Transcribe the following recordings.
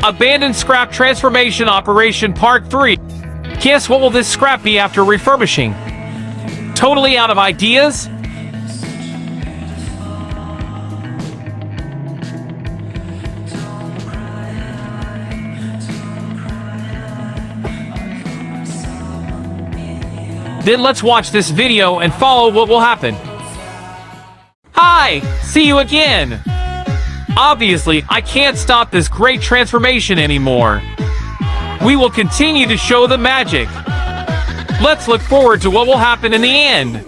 Abandoned scrap transformation operation part 3. Guess what will this scrap be after refurbishing? Totally out of ideas? Then let's watch this video and follow what will happen. Hi! See you again! Obviously, I can't stop this great transformation anymore. We will continue to show the magic. Let's look forward to what will happen in the end.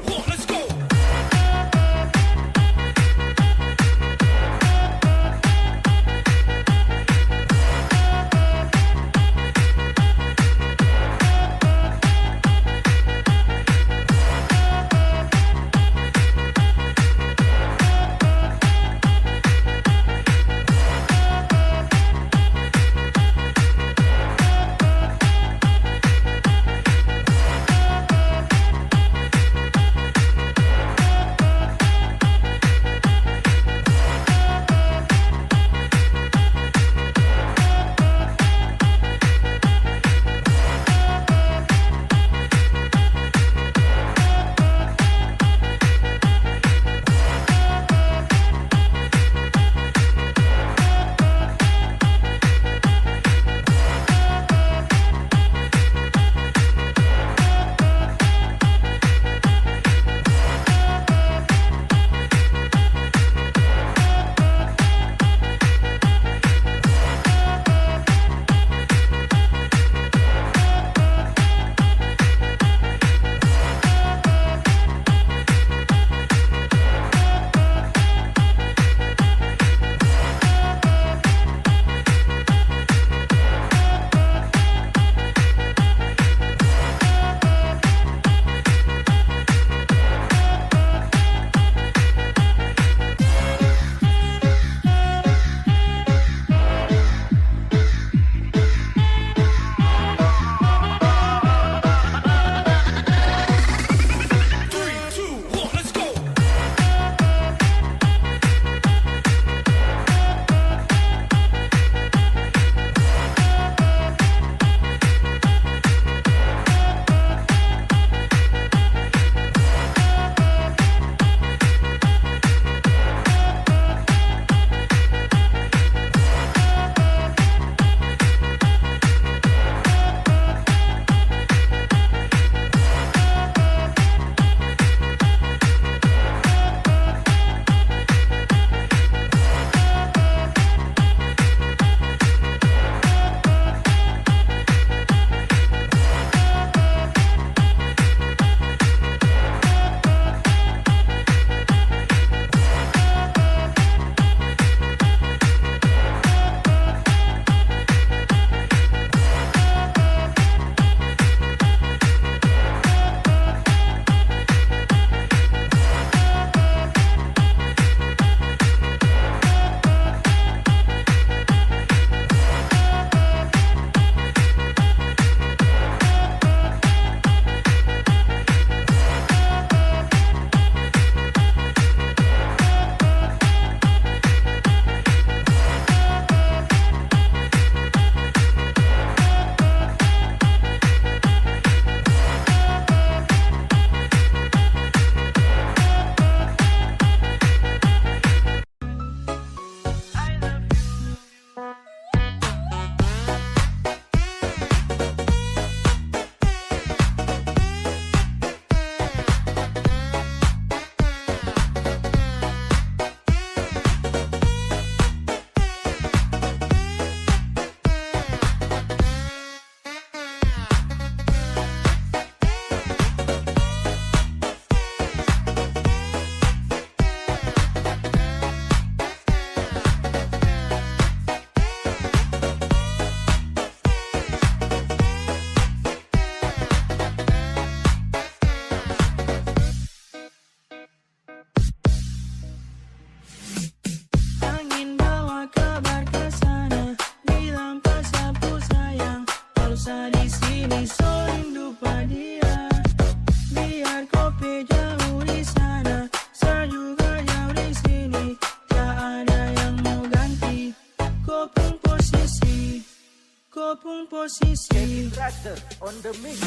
Kopung posisi Raster on the mix.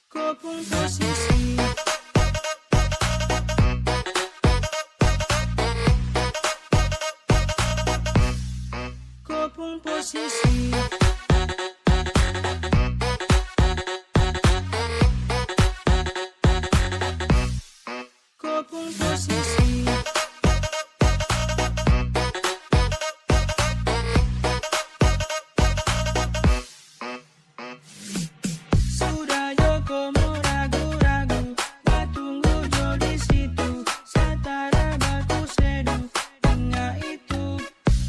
Kopung posisi Kopung posisi Kopung posisi Sudah Joko mau ragu-ragu, gak tunggu Jo di situ. Satara baku seduh, tinggal itu.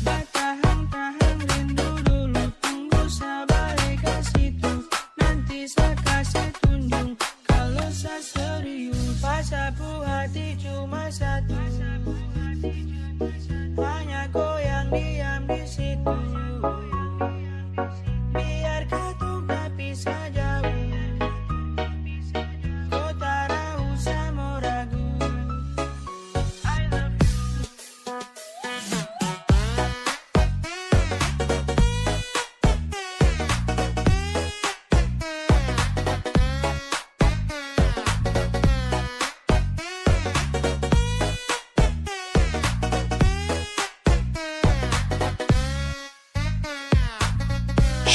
Gak tahan-tahan rindu dulu, tunggu sabar ke situ. Nanti saya kasih tunjuk, kalau saya serius. Pasapu hati cuma satu, hanya goyang diam di situ. Biar kau tak bisa jauh, kau tak usah mau ragu. I love you.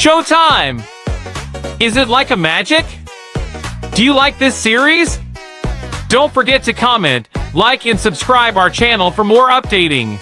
Showtime! Is it like a magic? Do you like this series? Don't forget to comment, like and subscribe our channel for more updating.